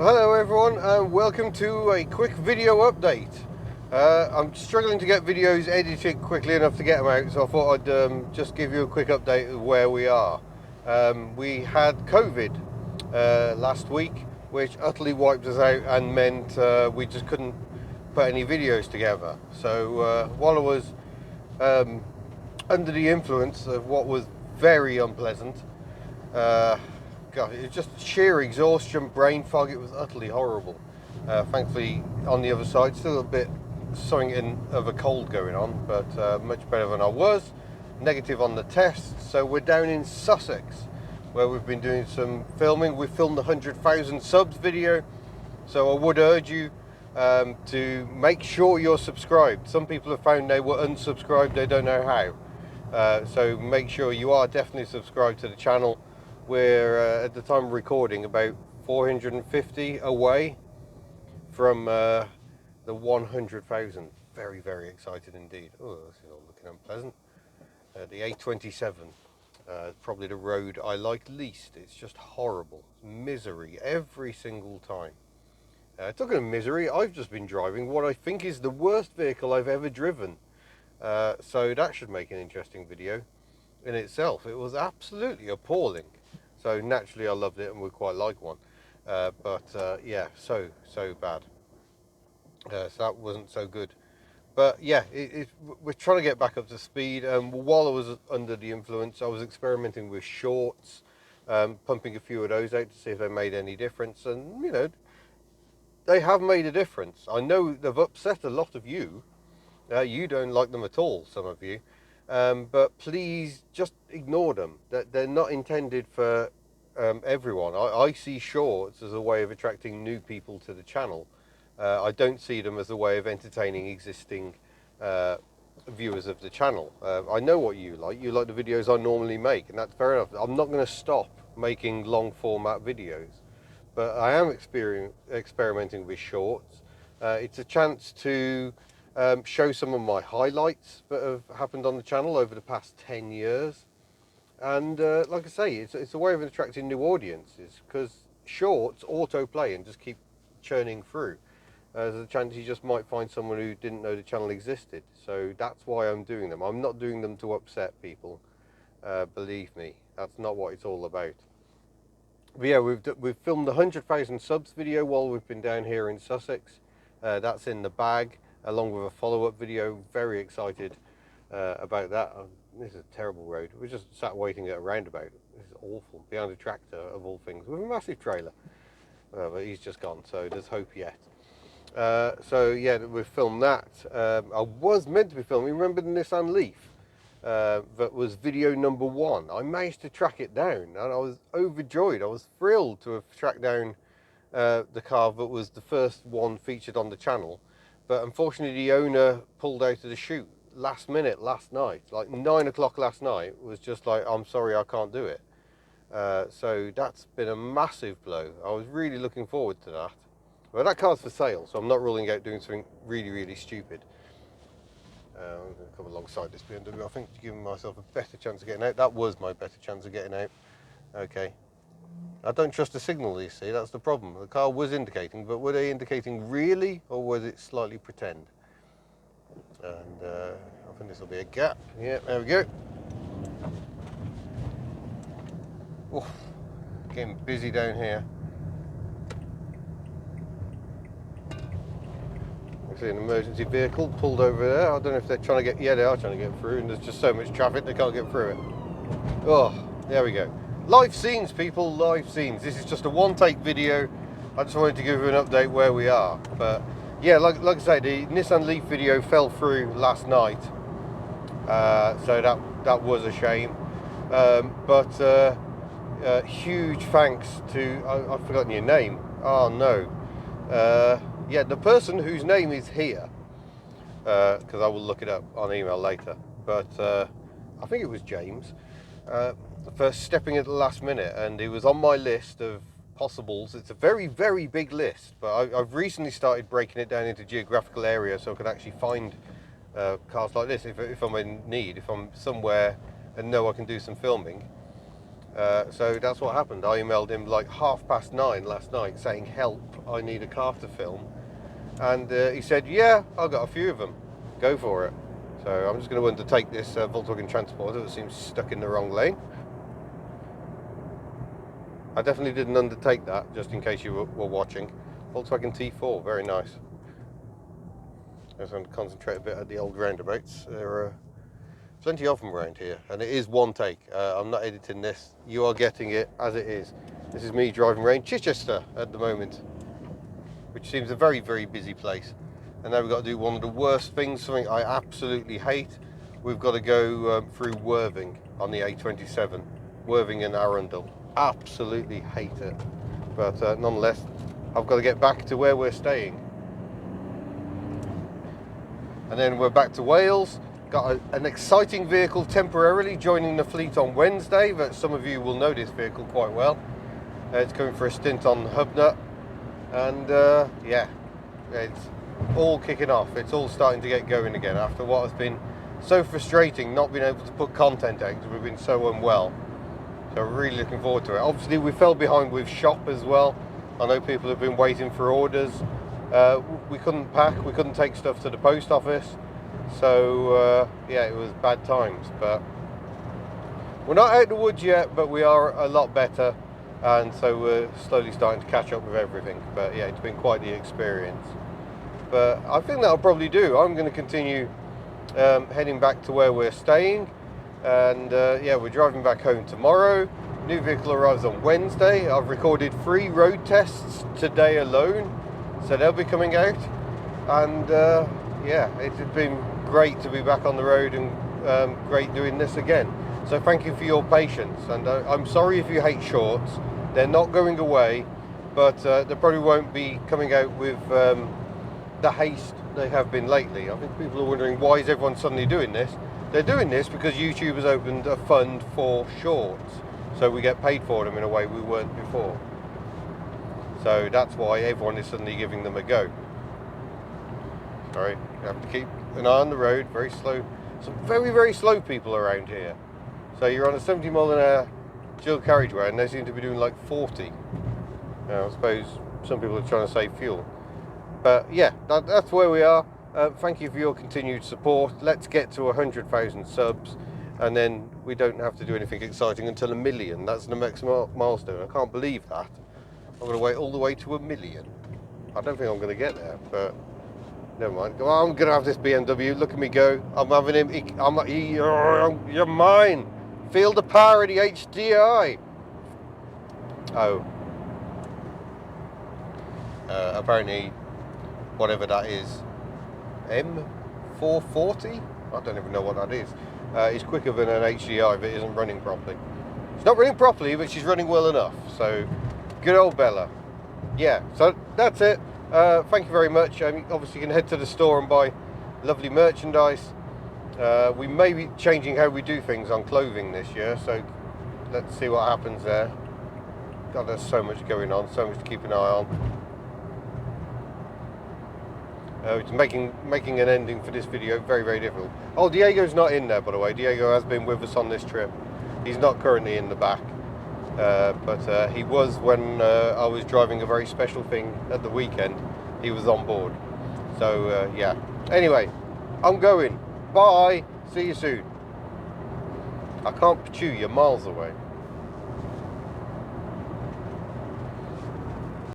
Hello everyone and welcome to a quick video update. I'm struggling to get videos edited quickly enough to get them out, so I thought I'd just give you a quick update of where we are. We had COVID last week, which utterly wiped us out and meant we just couldn't put any videos together. So while I was under the influence of what was very unpleasant, uh, God, it was just sheer exhaustion, brain fog. It was utterly horrible. Thankfully, on the other side, still a bit something of a cold going on, but much better than I was. Negative on the test, so we're down in Sussex, where we've been doing some filming. We filmed the 100,000 subs video, so I would urge you to make sure you're subscribed. Some people have found they were unsubscribed, they don't know how. So make sure you are definitely subscribed to the channel. We're at the time of recording about 450 away from the 100,000. Very, very excited indeed. Oh, this is all looking unpleasant. The A27, probably the road I like least. It's just horrible. Misery every single time. Talking of misery, I've just been driving what I think is the worst vehicle I've ever driven. So that should make an interesting video in itself. It was absolutely appalling. So naturally I loved it and would quite like one. Yeah, so bad. So that wasn't so good. But yeah, we're trying to get back up to speed. While I was under the influence, I was experimenting with shorts, pumping a few of those out to see if they made any difference. And, you know, they have made a difference. I know they've upset a lot of you. You don't like them at all, some of you. But please just ignore them. They're not intended for everyone. I see shorts as a way of attracting new people to the channel. I don't see them as a way of entertaining existing viewers of the channel. I know what you like. You like the videos I normally make, and that's fair enough. I'm not going to stop making long format videos, but I am experimenting with shorts. It's a chance to show some of my highlights that have happened on the channel over the past 10 years. And like I say, it's a way of attracting new audiences, because shorts autoplay and just keep churning through. There's a chance you just might find someone who didn't know the channel existed. So that's why I'm doing them. I'm not doing them to upset people. Believe me, that's not what it's all about. But yeah, we've filmed the 100,000 subs video while we've been down here in Sussex. That's in the bag, along with a follow-up video. Very excited about that. This is a terrible road. We just sat waiting at a roundabout. This is awful. Behind a tractor, of all things, with a massive trailer. But he's just gone, so there's hope yet. So yeah, we've filmed that. I was meant to be filming, remember the Nissan Leaf? That was video number 1. I managed to track it down, and I was overjoyed. I was thrilled to have tracked down the car that was the first one featured on the channel. But unfortunately, the owner pulled out of the shoot last minute last night, like 9 o'clock last night. Was just like, I'm sorry, I can't do it. So that's been a massive blow. I was really looking forward to that. Well, that car's for sale, so I'm not ruling out doing something really, really stupid. I'm going to come alongside this BMW, I think, to give myself a better chance of getting out. That was my better chance of getting out. Okay. I don't trust the signal, you see, that's the problem. The car was indicating, but were they indicating really, or was it slightly pretend? And I think this will be a gap. Yeah, there we go. Oof, getting busy down here. I see an emergency vehicle pulled over there. I don't know if they're trying to get, yeah, they are trying to get through, and there's just so much traffic they can't get through it. Oh, there we go. Live scenes, people, live scenes. This is just a one-take video. I just wanted to give you an update where we are. But yeah, like I say, the Nissan Leaf video fell through last night. So that was a shame. Huge thanks to, I've forgotten your name. Oh no. Yeah, the person whose name is here, because I will look it up on email later. But I think it was James. For stepping at the last minute, and he was on my list of possibles. It's a very, very big list, but I've recently started breaking it down into geographical areas so I can actually find cars like this if I'm in need, if I'm somewhere and know I can do some filming. So that's what happened. I emailed him like 9:30 last night saying, help, I need a car to film. And he said, yeah, I've got a few of them, go for it. So I'm just going to undertake this Volkswagen Transporter that seems stuck in the wrong lane. I definitely didn't undertake that, just in case you were watching. Volkswagen T4, very nice. I'm just going to concentrate a bit at the old roundabouts. There are plenty of them around here, and it is one take. I'm not editing this. You are getting it as it is. This is me driving around Chichester at the moment, which seems a very, very busy place. And now we've got to do one of the worst things, something I absolutely hate. We've got to go through Worthing on the A27. Worthing and Arundel. Absolutely hate it. But nonetheless, I've got to get back to where we're staying. And then we're back to Wales. Got an exciting vehicle temporarily joining the fleet on Wednesday, but some of you will know this vehicle quite well. It's going for a stint on Hubnut. And yeah, it's all kicking off. It's all starting to get going again after what has been so frustrating not being able to put content out because we've been so unwell. So really looking forward to it. Obviously we fell behind with shop as well. I know people have been waiting for orders. We couldn't pack, we couldn't take stuff to the post office. So yeah, it was bad times, but we're not out of the woods yet, but we are a lot better. And so we're slowly starting to catch up with everything. But yeah, it's been quite the experience. But I think that'll probably do. I'm going to continue heading back to where we're staying. And yeah, we're driving back home tomorrow. New vehicle arrives on Wednesday. I've recorded 3 road tests today alone, so they'll be coming out. And yeah, it's been great to be back on the road, and great doing this again. So thank you for your patience, and I'm sorry if you hate shorts. They're not going away, but they probably won't be coming out with the haste they have been lately. I think people are wondering, why is everyone suddenly doing this? They're doing this because YouTube has opened a fund for shorts, so we get paid for them in a way we weren't before. So that's why everyone is suddenly giving them a go. Sorry, you have to keep an eye on the road, very slow. Some very, very slow people around here. So you're on a 70 mile an hour dual carriageway and they seem to be doing like 40. Now, I suppose some people are trying to save fuel. But yeah, that's where we are. Thank you for your continued support. Let's get to 100,000 subs, and then we don't have to do anything exciting until 1 million. That's the next milestone. I can't believe that. I'm going to wait all the way to 1 million. I don't think I'm going to get there, but never mind. I'm going to have this BMW. Look at me go. I'm having him. You're mine. Feel the power of the HDI. Oh. Apparently, whatever that is, M440? I don't even know what that is. It's quicker than an HDI if it isn't running properly. It's not running properly, but she's running well enough. So, good old Bella. Yeah, so that's it. Thank you very much. Obviously, you can head to the store and buy lovely merchandise. We may be changing how we do things on clothing this year, so let's see what happens there. God, there's so much going on, so much to keep an eye on. It's making an ending for this video very, very difficult. Oh, Diego's not in there, by the way. Diego has been with us on this trip. He's not currently in the back, but he was when I was driving a very special thing at the weekend. He was on board. So yeah. Anyway, I'm going. Bye. See you soon. I can't chew. You're miles away.